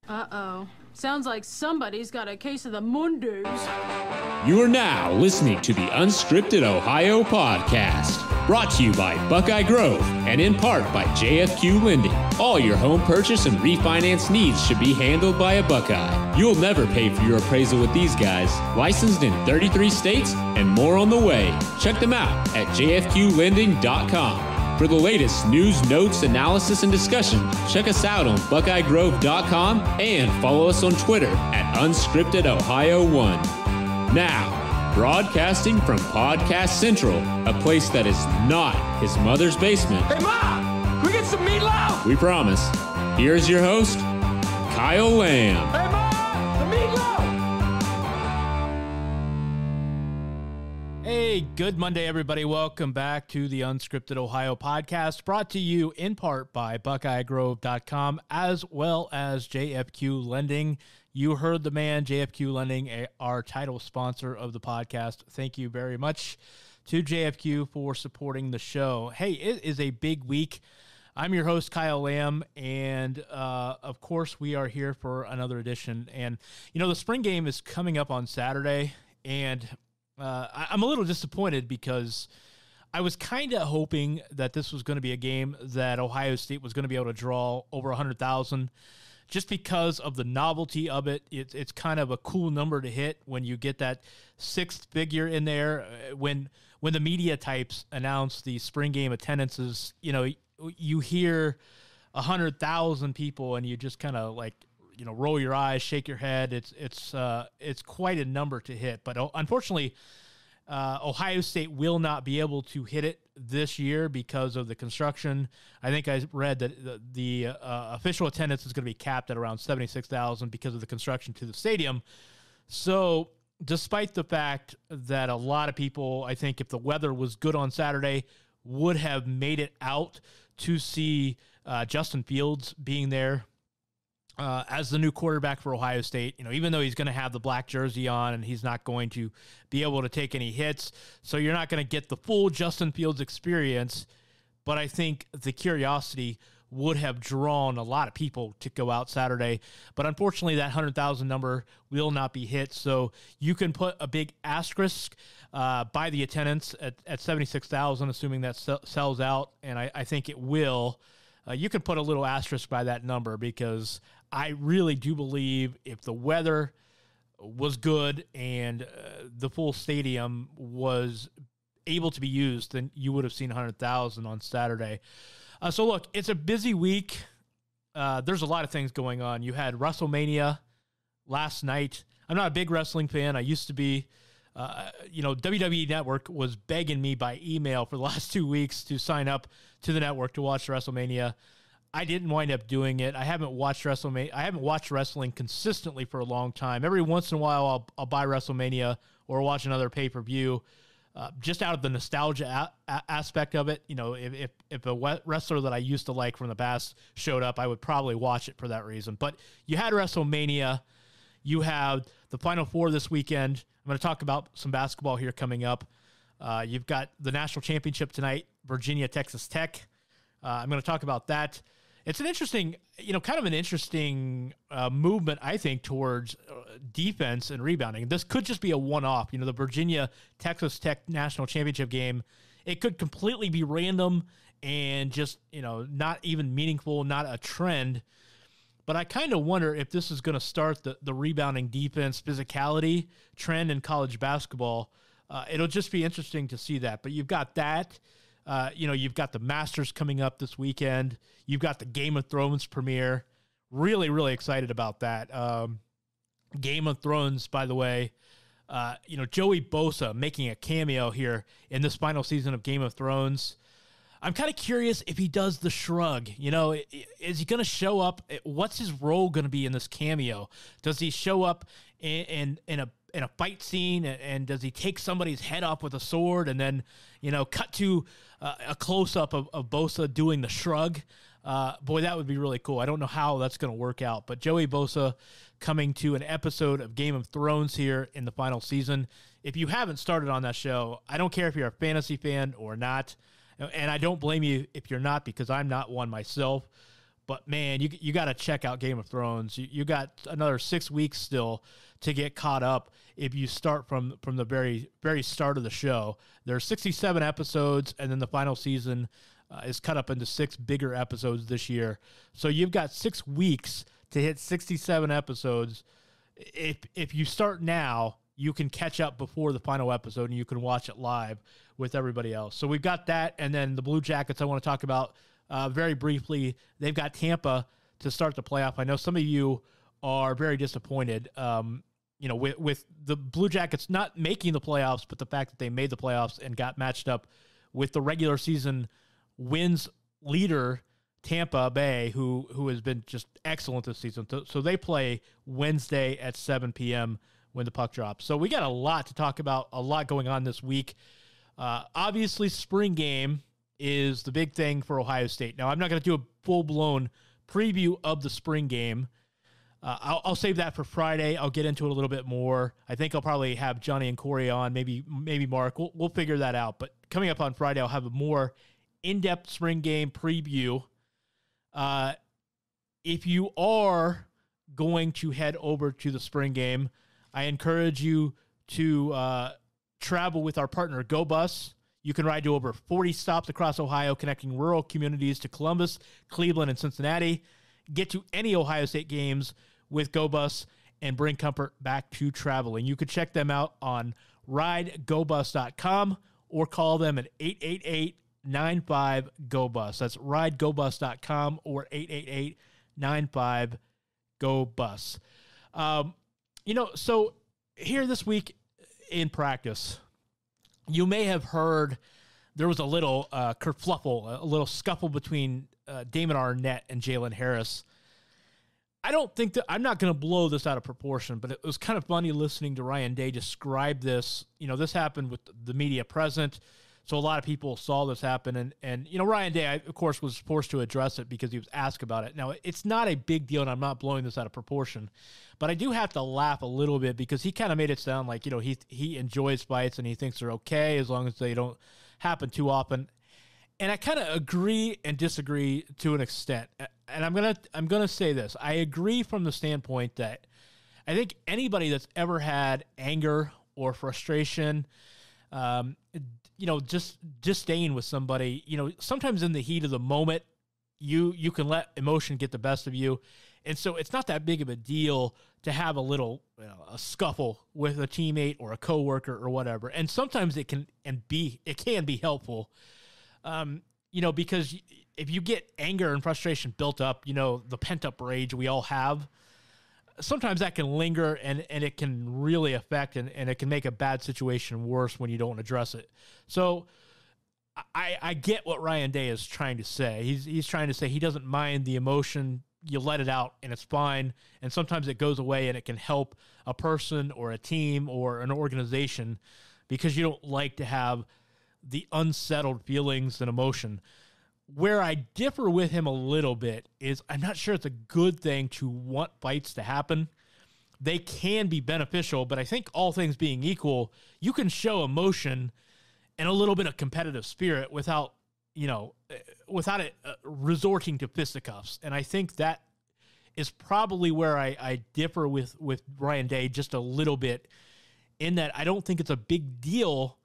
Uh-oh. Sounds like somebody's got a case of the Mondays. You are now listening to the Unscripted Ohio Podcast, brought to you by Buckeye Grove and in part by JFQ Lending. All your home purchase and refinance needs should be handled by a Buckeye. You'll never pay for your appraisal with these guys. Licensed in 33 states and more on the way. Check them out at jfqlending.com. For the latest news, notes, analysis, and discussion, check us out on BuckeyeGrove.com and follow us on Twitter at UnscriptedOhio1. Now, broadcasting from Podcast Central, a place that is not his mother's basement. Hey, Ma! Can we get some meatloaf? We promise. Here's your host, Kyle Lamb. Hey, Ma! The meatloaf! Hey, good Monday, everybody. Welcome back to the Unscripted Ohio Podcast, brought to you in part by BuckeyeGrove.com as well as JFQ Lending. You heard the man, JFQ Lending, our title sponsor of the podcast. Thank you very much to JFQ for supporting the show. Hey, it is a big week. I'm your host, Kyle Lamb, and of course, we are here for another edition. And, you know, the spring game is coming up on Saturday, and I'm a little disappointed because I was kind of hoping that this was going to be a game that Ohio State was going to be able to draw over 100,000 just because of the novelty of it. It's kind of a cool number to hit when you get that sixth figure in there. When the media types announce the spring game attendances, you know, you hear 100,000 people and you just kind of like, you know, roll your eyes, shake your head. It's quite a number to hit, but unfortunately, Ohio State will not be able to hit it this year because of the construction. I think I read that the official attendance is going to be capped at around 76,000 because of the construction to the stadium. So despite the fact that a lot of people, I think if the weather was good on Saturday, would have made it out to see Justin Fields being there as the new quarterback for Ohio State, you know, even though he's going to have the black jersey on and he's not going to be able to take any hits, so you're not going to get the full Justin Fields experience, but I think the curiosity would have drawn a lot of people to go out Saturday, but unfortunately that 100,000 number will not be hit, so you can put a big asterisk by the attendance at 76,000, assuming that sells out, and I think it will. You can put a little asterisk by that number because I really do believe if the weather was good and the full stadium was able to be used, then you would have seen 100,000 on Saturday. So look, it's a busy week. There's a lot of things going on. You had WrestleMania last night. I'm not a big wrestling fan. I used to be. You know, WWE Network was begging me by email for the last 2 weeks to sign up to the network to watch WrestleMania. I didn't wind up doing it. I haven't watched WrestleMania. I haven't watched wrestling consistently for a long time. Every once in a while, I'll buy WrestleMania or watch another pay-per-view, just out of the nostalgia aspect of it. You know, if a wrestler that I used to like from the past showed up, I would probably watch it for that reason. But you had WrestleMania. You have the Final Four this weekend. I'm going to talk about some basketball here coming up. You've got the national championship tonight, Virginia, Texas Tech. I'm going to talk about that. It's an interesting, you know, kind of an interesting movement, I think, towards defense and rebounding. This could just be a one-off. You know, the Virginia-Texas Tech national championship game, it could completely be random and just, you know, not even meaningful, not a trend. But I kind of wonder if this is going to start the rebounding defense physicality trend in college basketball. It'll just be interesting to see that. But you've got that. You know, you've got the Masters coming up this weekend. You've got the Game of Thrones premiere. Really, really excited about that. Game of Thrones, by the way, you know, Joey Bosa making a cameo here in this final season of Game of Thrones. I'm kind of curious if he does the shrug. You know, is he going to show up? What's his role going to be in this cameo? Does he show up in a fight scene, and does he take somebody's head off with a sword and then, you know, cut to a close-up of Bosa doing the shrug? Boy, that would be really cool. I don't know how that's going to work out, but Joey Bosa coming to an episode of Game of Thrones here in the final season. If you haven't started on that show, I don't care if you're a fantasy fan or not, and I don't blame you if you're not, because I'm not one myself. But man, you got to check out Game of Thrones. You got another 6 weeks still to get caught up if you start from the very, very start of the show. There are 67 episodes, and then the final season is cut up into 6 bigger episodes this year. So you've got 6 weeks to hit 67 episodes. If you start now, you can catch up before the final episode, and you can watch it live with everybody else. So we've got that, and then the Blue Jackets I want to talk about very briefly. They've got Tampa to start the playoff. I know some of you are very disappointed, with the Blue Jackets not making the playoffs, but the fact that they made the playoffs and got matched up with the regular season wins leader, Tampa Bay, who has been just excellent this season. So they play Wednesday at 7 p.m. when the puck drops. So we got a lot to talk about, a lot going on this week. Obviously, spring game is the big thing for Ohio State. Now, I'm not going to do a full-blown preview of the spring game. I'll save that for Friday. I'll get into it a little bit more. I think I'll probably have Johnny and Corey on, maybe Mark. We'll figure that out. But coming up on Friday, I'll have a more in-depth spring game preview. If you are going to head over to the spring game, I encourage you to travel with our partner, GoBus. You can ride to over 40 stops across Ohio, connecting rural communities to Columbus, Cleveland, and Cincinnati. Get to any Ohio State games with GoBus and bring comfort back to traveling. You can check them out on ridegobus.com or call them at 888-95-GO-BUS. That's ridegobus.com or 888-95-GO-BUS. So here this week in practice, you may have heard there was a little kerfluffle, a little scuffle between Damon Arnett and Jalen Harris. I don't think that I'm not going to blow this out of proportion, but it was kind of funny listening to Ryan Day describe this. This happened with the media present, so a lot of people saw this happen. And Ryan Day, of course, was forced to address it because he was asked about it. Now, it's not a big deal, and I'm not blowing this out of proportion, but I do have to laugh a little bit because he kind of made it sound like, he enjoys fights and he thinks they're okay as long as they don't happen too often. And I kind of agree and disagree to an extent. And I'm gonna say this. I agree from the standpoint that I think anybody that's ever had anger or frustration, just staying with somebody, sometimes in the heat of the moment, you can let emotion get the best of you. And so it's not that big of a deal to have a little, a scuffle with a teammate or a coworker or whatever. And sometimes it can be helpful. Because if you get anger and frustration built up, the pent-up rage we all have, sometimes that can linger and it can really affect and it can make a bad situation worse when you don't address it. So I get what Ryan Day is trying to say. He's trying to say he doesn't mind the emotion. You let it out and it's fine. And sometimes it goes away and it can help a person or a team or an organization because you don't like to have the unsettled feelings and emotion. Where I differ with him a little bit is I'm not sure it's a good thing to want fights to happen. They can be beneficial, but I think all things being equal, you can show emotion and a little bit of competitive spirit without it resorting to fisticuffs. And I think that is probably where I differ with Ryan Day just a little bit, in that I don't think it's a big deal,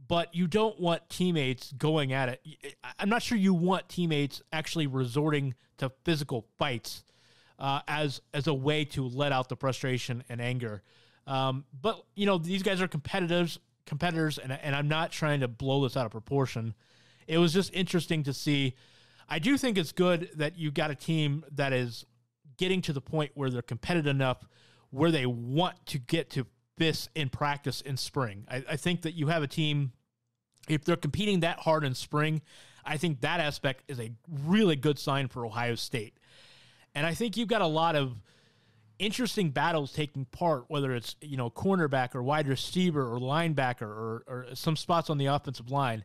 but you don't want teammates going at it. I'm not sure you want teammates actually resorting to physical fights as a way to let out the frustration and anger. But these guys are competitors, and I'm not trying to blow this out of proportion. It was just interesting to see. I do think it's good that you got a team that is getting to the point where they're competitive enough where they want to get to this in practice in spring. I think that you have a team, if they're competing that hard in spring, I think that aspect is a really good sign for Ohio State. And I think you've got a lot of interesting battles taking part, whether it's, cornerback or wide receiver or linebacker or some spots on the offensive line.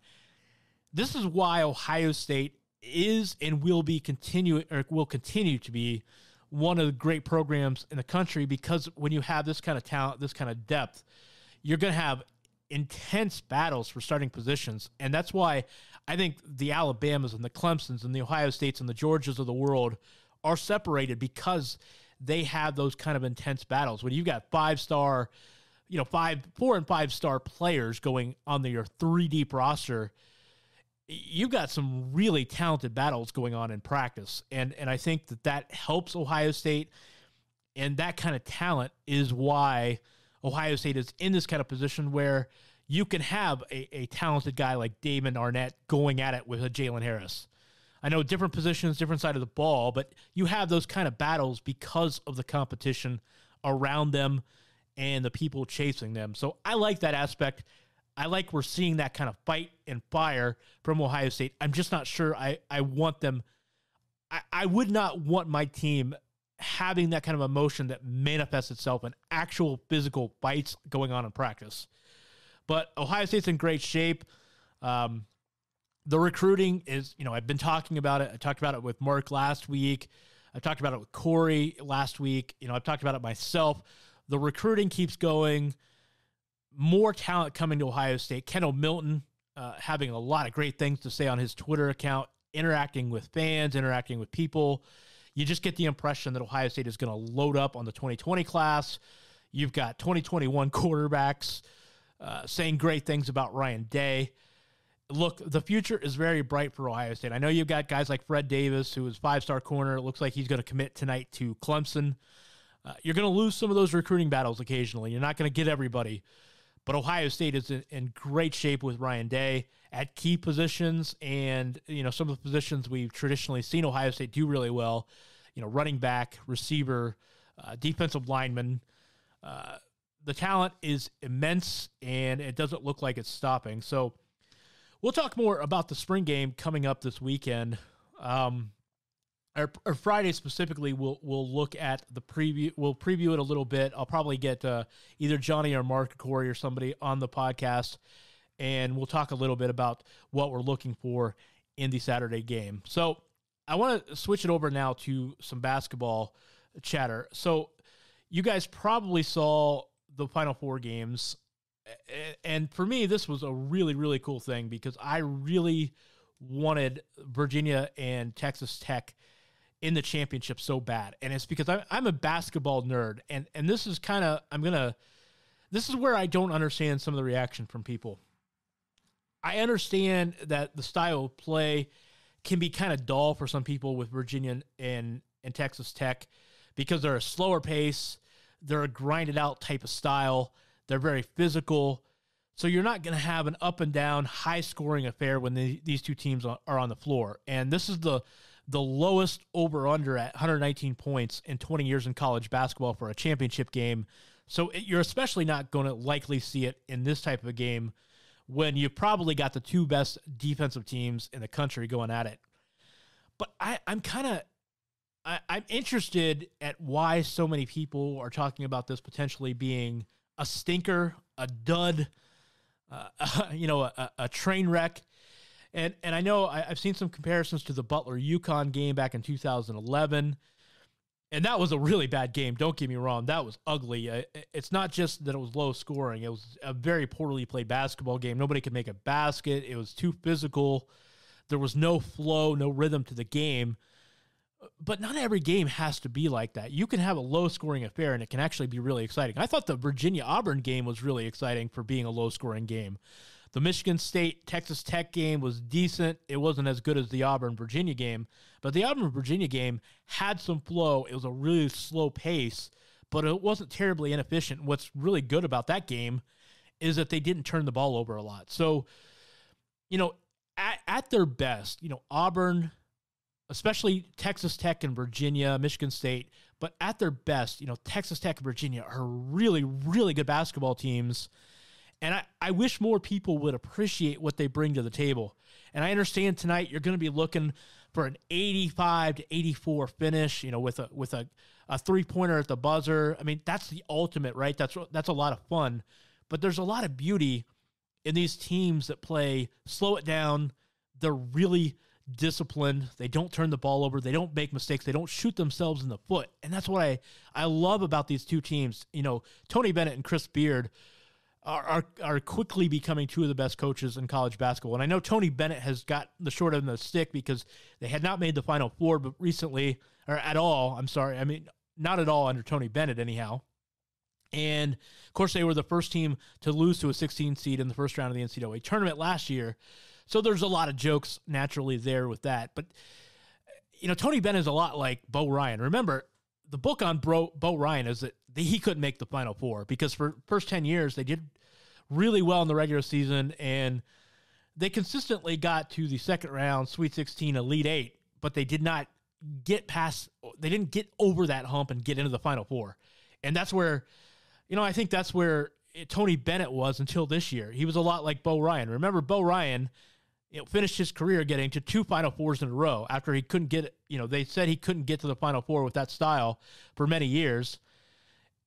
This is why Ohio State is and will continue to be one of the great programs in the country, because when you have this kind of talent, this kind of depth, you're going to have intense battles for starting positions. And that's why I think the Alabamas and the Clemsons and the Ohio States and the Georgias of the world are separated, because they have those kind of intense battles. When you've got 4 and 5 star players going on your 3 deep roster, you've got some really talented battles going on in practice. And I think that helps Ohio State. And that kind of talent is why Ohio State is in this kind of position where you can have a talented guy like Damon Arnett going at it with a Jalen Harris. I know different positions, different side of the ball, but you have those kind of battles because of the competition around them and the people chasing them. So I like that aspect. I like we're seeing that kind of fight and fire from Ohio State. I'm just not sure I want them. I would not want my team having that kind of emotion that manifests itself in actual physical fights going on in practice. But Ohio State's in great shape. The recruiting is, I've been talking about it. I talked about it with Mark last week. I talked about it with Corey last week. I've talked about it myself. The recruiting keeps going. More talent coming to Ohio State. Kendall Milton having a lot of great things to say on his Twitter account, interacting with fans, interacting with people. You just get the impression that Ohio State is going to load up on the 2020 class. You've got 2021 quarterbacks saying great things about Ryan Day. Look, the future is very bright for Ohio State. I know you've got guys like Fred Davis, who is 5-star corner. It looks like he's going to commit tonight to Clemson. You're going to lose some of those recruiting battles occasionally. You're not going to get everybody. But Ohio State is in great shape with Ryan Day at key positions. And, some of the positions we've traditionally seen Ohio State do really well, running back, receiver, defensive lineman. The talent is immense, and it doesn't look like it's stopping. So we'll talk more about the spring game coming up this weekend. Or Friday specifically, we'll look at the preview. We'll preview it a little bit. I'll probably get either Johnny or Mark or Corey or somebody on the podcast, and we'll talk a little bit about what we're looking for in the Saturday game. So I want to switch it over now to some basketball chatter. So you guys probably saw the Final Four games. And for me, this was a really, really cool thing because I really wanted Virginia and Texas Tech in the championship so bad. And it's because I'm a basketball nerd. And this is kind of, this is where I don't understand some of the reaction from people. I understand that the style of play can be kind of dull for some people with Virginia and Texas Tech because they're a slower pace. They're a grinded out type of style. They're very physical. So you're not going to have an up and down, high scoring affair when these two teams are on the floor. And this is the lowest over under at 119 points in 20 years in college basketball for a championship game. So you're especially not going to likely see it in this type of a game when you've probably got the two best defensive teams in the country going at it. But I'm interested at why so many people are talking about this potentially being a stinker, a dud, a train wreck. And I know I've seen some comparisons to the Butler-UConn game back in 2011, and that was a really bad game. Don't get me wrong. That was ugly. It's not just that it was low scoring. It was a very poorly played basketball game. Nobody could make a basket. It was too physical. There was no flow, no rhythm to the game. But not every game has to be like that. You can have a low-scoring affair, and it can actually be really exciting. I thought the Virginia-Auburn game was really exciting for being a low-scoring game. The Michigan State-Texas Tech game was decent. It wasn't as good as the Auburn-Virginia game, but the Auburn-Virginia game had some flow. It was a really slow pace, but it wasn't terribly inefficient. What's really good about that game is that they didn't turn the ball over a lot. So, at their best, Auburn, especially Texas Tech and Virginia, Michigan State, but at their best, Texas Tech and Virginia are really, really good basketball teams. And I wish more people would appreciate what they bring to the table. And I understand tonight you're going to be looking for an 85 to 84 finish, with a three-pointer at the buzzer. I mean, that's the ultimate, right? That's a lot of fun. But there's a lot of beauty in these teams that play, slow it down. They're really disciplined. They don't turn the ball over. They don't make mistakes. They don't shoot themselves in the foot. And that's what I love about these two teams. Tony Bennett and Chris Beard are quickly becoming two of the best coaches in college basketball. And I know Tony Bennett has got the short end of the stick because they had not made the Final Four, but recently, or at all, I'm sorry, I mean, not at all under Tony Bennett anyhow. And, of course, they were the first team to lose to a 16 seed in the first round of the NCAA tournament last year. So there's a lot of jokes naturally there with that. But, you know, Tony Bennett is a lot like Bo Ryan. Remember, the book on Bo Ryan is that he couldn't make the Final Four because for the first 10 years they did really well in the regular season, and they consistently got to the second round, Sweet 16, Elite Eight, but they did not get past, they didn't get over that hump and get into the Final Four. And that's where, you know, I think that's where Tony Bennett was until this year. He was a lot like Bo Ryan. Remember, Bo Ryan, you know, finished his career getting to 2 Final Fours in a row after he couldn't get, you know, they said he couldn't get to the Final Four with that style for many years.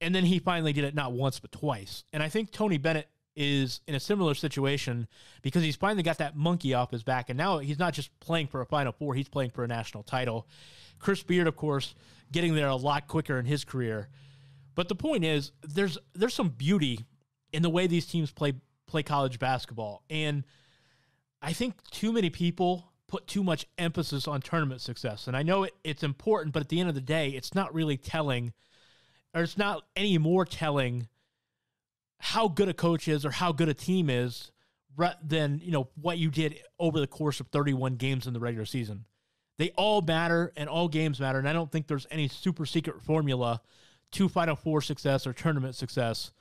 And then he finally did it not once, but twice. And I think Tony Bennett is in a similar situation because he's finally got that monkey off his back. And now he's not just playing for a Final Four, he's playing for a national title. Chris Beard, of course, getting there a lot quicker in his career. But the point is, there's some beauty in the way these teams play college basketball. And I think too many people put too much emphasis on tournament success. And I know it's important, but at the end of the day, it's not really telling, or it's not any more telling how good a coach is or how good a team is than, you know, what you did over the course of 31 games in the regular season. They all matter and all games matter. And I don't think there's any super secret formula to Final Four success or tournament success.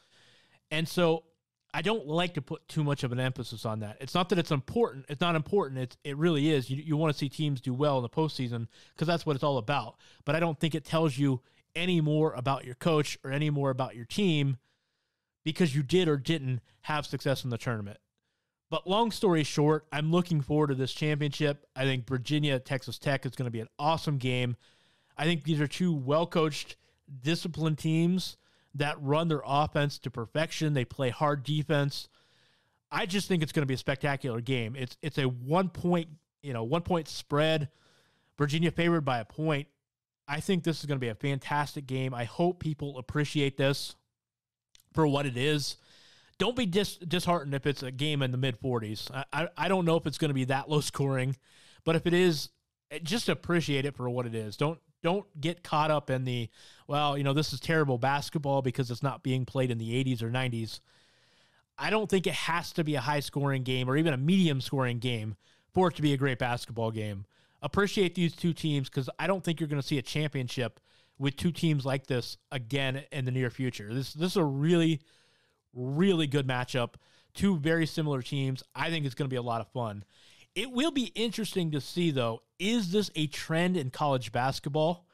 And so I don't like to put too much of an emphasis on that. It's not that it's important. It's not important. It really is. You want to see teams do well in the postseason because that's what it's all about. But I don't think it tells you any more about your coach or any more about your team because you did or didn't have success in the tournament. But long story short, I'm looking forward to this championship. I think Virginia, Texas Tech is going to be an awesome game. I think these are two well-coached, disciplined teams that run their offense to perfection. They play hard defense. I just think it's going to be a spectacular game. It's a 1 point, 1 point spread. Virginia favored by a point. I think this is going to be a fantastic game. I hope people appreciate this for what it is. Don't be disheartened if it's a game in the mid-40s. I don't know if it's going to be that low scoring, but if it is, just appreciate it for what it is. Don't get caught up in the, this is terrible basketball because it's not being played in the 80s or 90s. I don't think it has to be a high-scoring game or even a medium-scoring game for it to be a great basketball game. Appreciate these two teams because I don't think you're going to see a championship with two teams like this again in the near future. This is a really, really good matchup. Two very similar teams. I think it's going to be a lot of fun. It will be interesting to see, though, is this a trend in college basketball?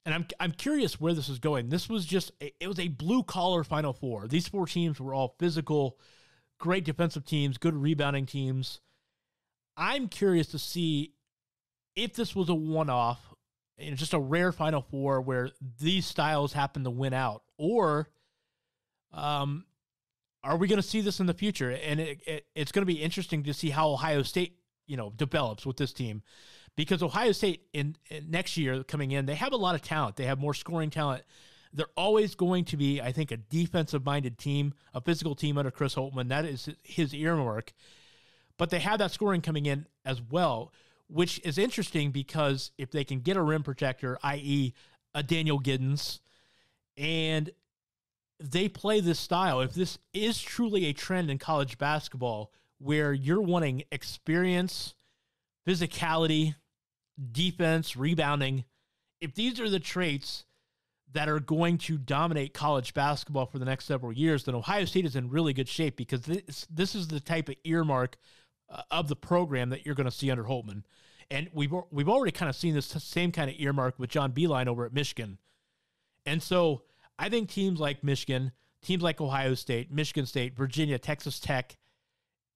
And I'm curious where this is going. This was it was a blue-collar Final Four. These four teams were all physical, great defensive teams, good rebounding teams. I'm curious to see if this was a one-off, just a rare Final Four where these styles happen to win out, or are we going to see this in the future? And it's going to be interesting to see how Ohio State, develops with this team, because Ohio State in next year coming in, they have a lot of talent. They have more scoring talent. They're always going to be, I think, a defensive-minded team, a physical team under Chris Holtmann. That is his earmark. But they have that scoring coming in as well, which is interesting because if they can get a rim protector, i.e. a Daniel Giddens, and they play this style, if this is truly a trend in college basketball where you're wanting experience, physicality, defense, rebounding, if these are the traits that are going to dominate college basketball for the next several years, then Ohio State is in really good shape because this is the type of earmark of the program that you're going to see under Holtmann. And we've already kind of seen this same kind of earmark with John Beilein over at Michigan. And so I think teams like Michigan, teams like Ohio State, Michigan State, Virginia, Texas Tech,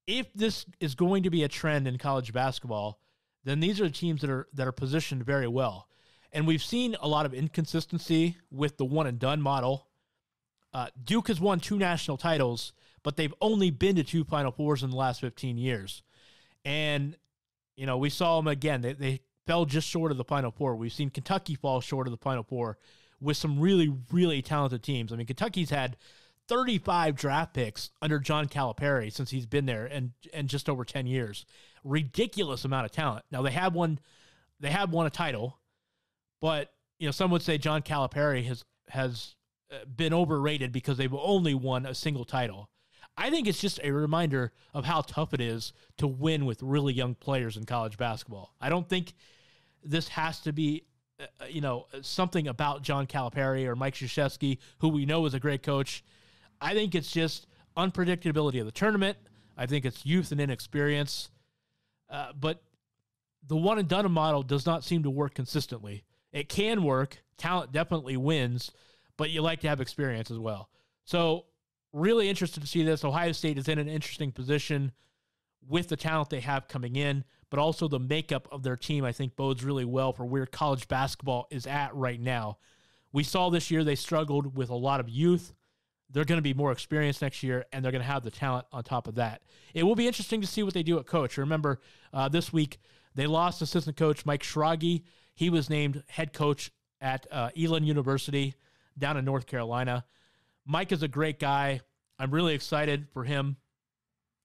if this is going to be a trend in college basketball, then these are teams that are positioned very well. And we've seen a lot of inconsistency with the one-and-done model. Duke has won 2 national titles, but they've only been to 2 Final Fours in the last 15 years. And, we saw them again. They fell just short of the Final Four. We've seen Kentucky fall short of the Final Four with some really, really talented teams. I mean, Kentucky's had 35 draft picks under John Calipari since he's been there, and just over 10 years. Ridiculous amount of talent. Now they have won a title, but some would say John Calipari has been overrated because they've only won a single title. I think it's just a reminder of how tough it is to win with really young players in college basketball. I don't think this has to be something about John Calipari or Mike Krzyzewski, who we know is a great coach. I think it's just unpredictability of the tournament. I think it's youth and inexperience. But the one and done model does not seem to work consistently. It can work. Talent definitely wins, but you like to have experience as well. So really interested to see this. Ohio State is in an interesting position with the talent they have coming in, but also the makeup of their team, I think, bodes really well for where college basketball is at right now. We saw this year they struggled with a lot of youth. They're going to be more experienced next year, and they're going to have the talent on top of that. It will be interesting to see what they do at coach. Remember, this week they lost assistant coach Mike Schrage. He was named head coach at Elon University down in North Carolina. Mike is a great guy. I'm really excited for him.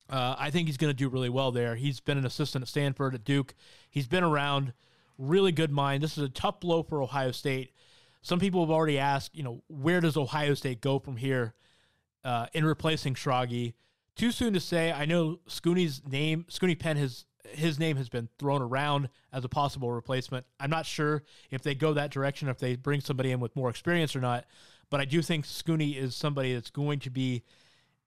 I think he's going to do really well there. He's been an assistant at Stanford, at Duke. He's been around. Really good mind. This is a tough blow for Ohio State. Some people have already asked, where does Ohio State go from here in replacing Schrage? Too soon to say. I know Scooney Penn, his name has been thrown around as a possible replacement. I'm not sure if they go that direction, if they bring somebody in with more experience or not, but I do think Scooney is somebody that's going to be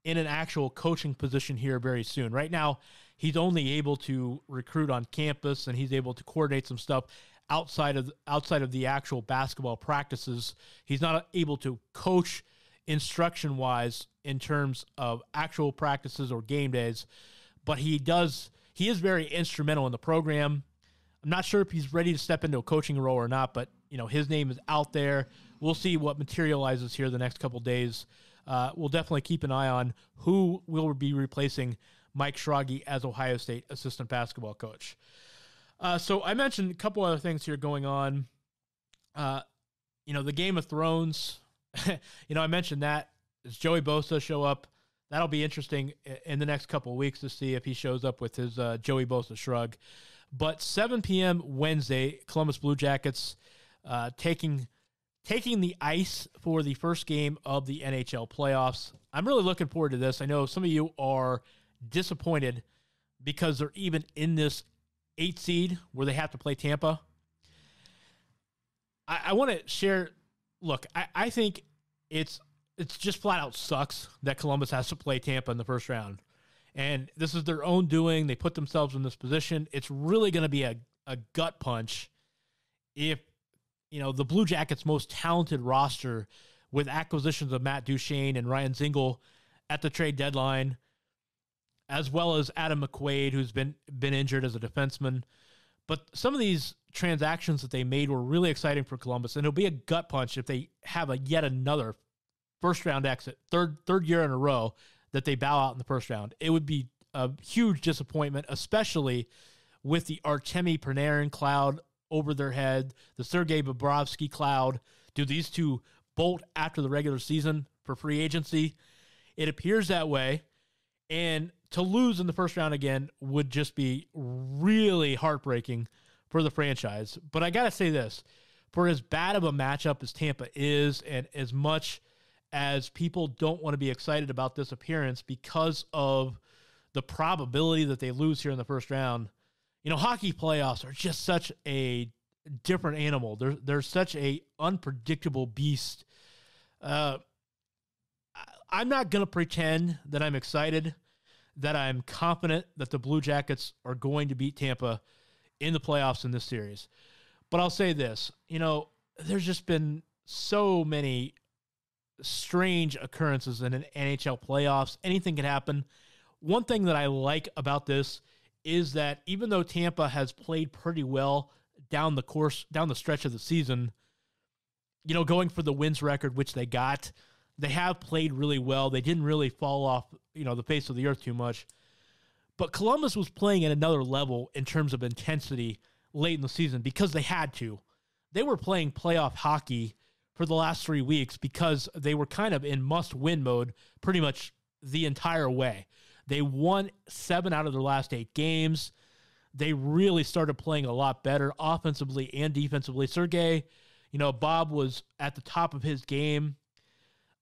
in an actual coaching position here very soon. Right now, he's only able to recruit on campus, and he's able to coordinate some stuff outside of the actual basketball practices. He's not able to coach instruction-wise in terms of actual practices or game days, but he is very instrumental in the program. I'm not sure if he's ready to step into a coaching role or not, but his name is out there. We'll see what materializes here the next couple days. We'll definitely keep an eye on who will be replacing Mike Schrage as Ohio State assistant basketball coach. So I mentioned a couple other things here going on. The Game of Thrones, I mentioned that. Does Joey Bosa show up? That'll be interesting in the next couple of weeks to see if he shows up with his Joey Bosa shrug. But 7 p.m. Wednesday, Columbus Blue Jackets taking the ice for the first game of the NHL playoffs. I'm really looking forward to this. I know some of you are disappointed because they're even in this 8 seed where they have to play Tampa. I want to share, look, I think it's just flat out sucks that Columbus has to play Tampa in the first round. And this is their own doing. They put themselves in this position. It's really going to be a gut punch if, the Blue Jackets' most talented roster with acquisitions of Matt Duchene and Ryan Zingle at the trade deadline, as well as Adam McQuaid, who's been injured as a defenseman. But some of these transactions that they made were really exciting for Columbus, and it'll be a gut punch if they have yet another first-round exit, third year in a row that they bow out in the first round. It would be a huge disappointment, especially with the Artemi Panarin cloud over their head, the Sergei Bobrovsky cloud. Do these two bolt after the regular season for free agency? It appears that way, and to lose in the first round again would just be really heartbreaking for the franchise. But I got to say this, for as bad of a matchup as Tampa is, and as much as people don't want to be excited about this appearance because of the probability that they lose here in the first round, hockey playoffs are just such a different animal. They're such a unpredictable beast. I'm not going to pretend that I'm excited, that I'm confident that the Blue Jackets are going to beat Tampa in the playoffs in this series. But I'll say this, there's just been so many strange occurrences in an NHL playoffs. Anything can happen. One thing that I like about this is that even though Tampa has played pretty well down the stretch of the season, going for the wins record, which they got, they have played really well. They didn't really fall off, the face of the earth too much. But Columbus was playing at another level in terms of intensity late in the season because they had to. They were playing playoff hockey for the last 3 weeks because they were kind of in must-win mode pretty much the entire way. They won 7 out of their last 8 games. They really started playing a lot better offensively and defensively. Sergey, Bob was at the top of his game.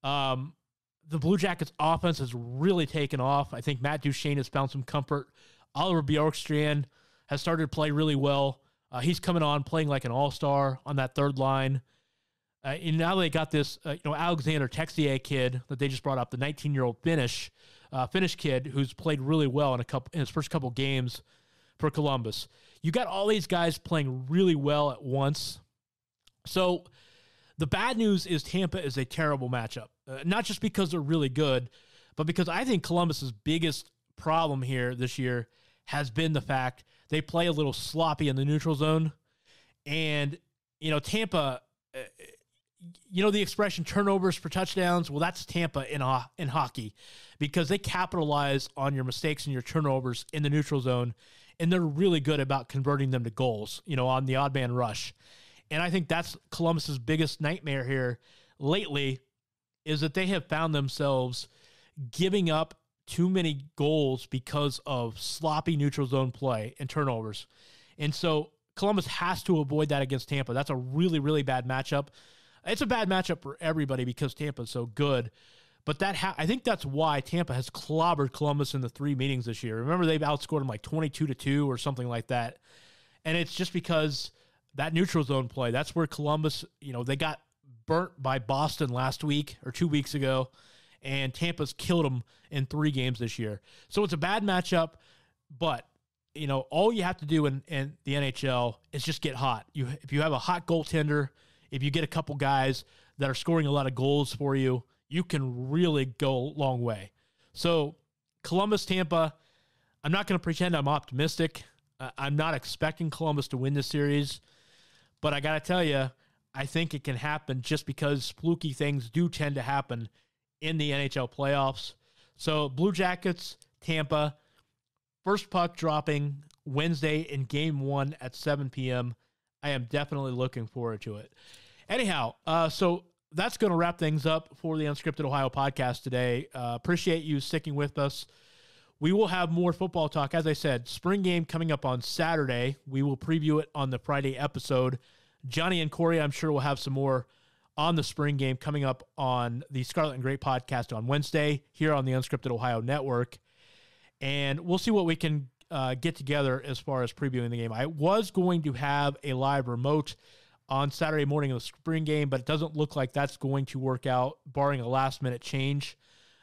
The Blue Jackets offense has really taken off. I think Matt Duchene has found some comfort. Oliver Bjorkstrand has started to play really well. He's coming on playing like an all-star on that third line. And now they got this, Alexander Texier kid that they just brought up, the 19-year-old Finnish kid who's played really well in his first couple games for Columbus. You got all these guys playing really well at once. So the bad news is Tampa is a terrible matchup, not just because they're really good, but because I think Columbus's biggest problem here this year has been the fact they play a little sloppy in the neutral zone. And, Tampa, the expression turnovers for touchdowns, well, that's Tampa in hockey because they capitalize on your mistakes and your turnovers in the neutral zone, and they're really good about converting them to goals, on the odd man rush. And I think that's Columbus's biggest nightmare here lately is that they have found themselves giving up too many goals because of sloppy neutral zone play and turnovers. And so Columbus has to avoid that against Tampa. That's a really, really bad matchup. It's a bad matchup for everybody because Tampa is so good. But I think that's why Tampa has clobbered Columbus in the 3 meetings this year. Remember, they've outscored them like 22-2 or something like that. And it's just because that neutral zone play, that's where Columbus, they got burnt by Boston last week or 2 weeks ago, and Tampa's killed them in 3 games this year. So it's a bad matchup, but, all you have to do in the NHL is just get hot. If you have a hot goaltender, if you get a couple guys that are scoring a lot of goals for you, you can really go a long way. So Columbus, Tampa, I'm not going to pretend I'm optimistic. I'm not expecting Columbus to win this series, but I got to tell you, I think it can happen just because fluky things do tend to happen in the NHL playoffs. So Blue Jackets, Tampa, first puck dropping Wednesday in Game 1 at 7 p.m. I am definitely looking forward to it. Anyhow, so that's going to wrap things up for the Unscripted Ohio podcast today. Appreciate you sticking with us. We will have more football talk. As I said, spring game coming up on Saturday. We will preview it on the Friday episode. Johnny and Corey, I'm sure, will have some more on the spring game coming up on the Scarlet and Gray podcast on Wednesday here on the Unscripted Ohio Network. And we'll see what we can get together as far as previewing the game. I was going to have a live remote on Saturday morning of the spring game, but it doesn't look like that's going to work out, barring a last-minute change.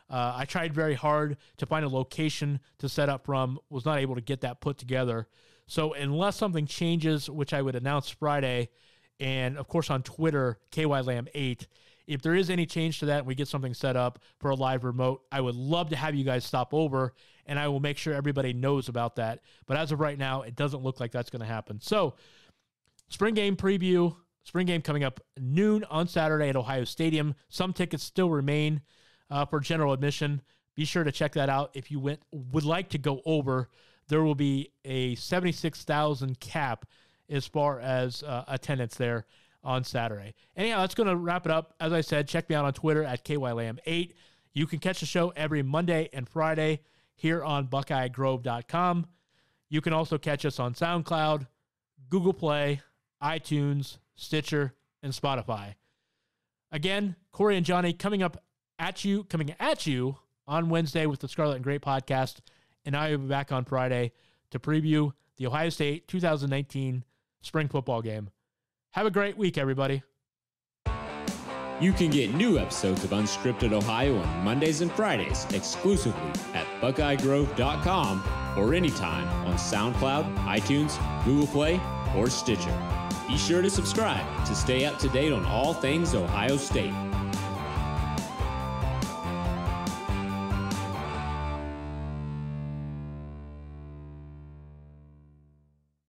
I tried very hard to find a location to set up from, was not able to get that put together. So unless something changes, which I would announce Friday, and of course on Twitter, KYLam8, if there is any change to that and we get something set up for a live remote, I would love to have you guys stop over, and I will make sure everybody knows about that. But as of right now, it doesn't look like that's going to happen. So spring game preview, spring game coming up noon on Saturday at Ohio Stadium. Some tickets still remain for general admission. Be sure to check that out. If you would like to go over, there will be a 76,000 cap as far as attendance there on Saturday. Anyhow, that's going to wrap it up. As I said, check me out on Twitter at KYLam8. You can catch the show every Monday and Friday here on BuckeyeGrove.com. You can also catch us on SoundCloud, Google Play, iTunes, Stitcher, and Spotify. Again, Corey and Johnny coming at you on Wednesday with the Scarlet and Gray podcast, and I will be back on Friday to preview the Ohio State 2019 spring football game. Have a great week, everybody. You can get new episodes of Unscripted Ohio on Mondays and Fridays exclusively at BuckeyeGrove.com or anytime on SoundCloud, iTunes, Google Play, or Stitcher. Be sure to subscribe to stay up to date on all things Ohio State.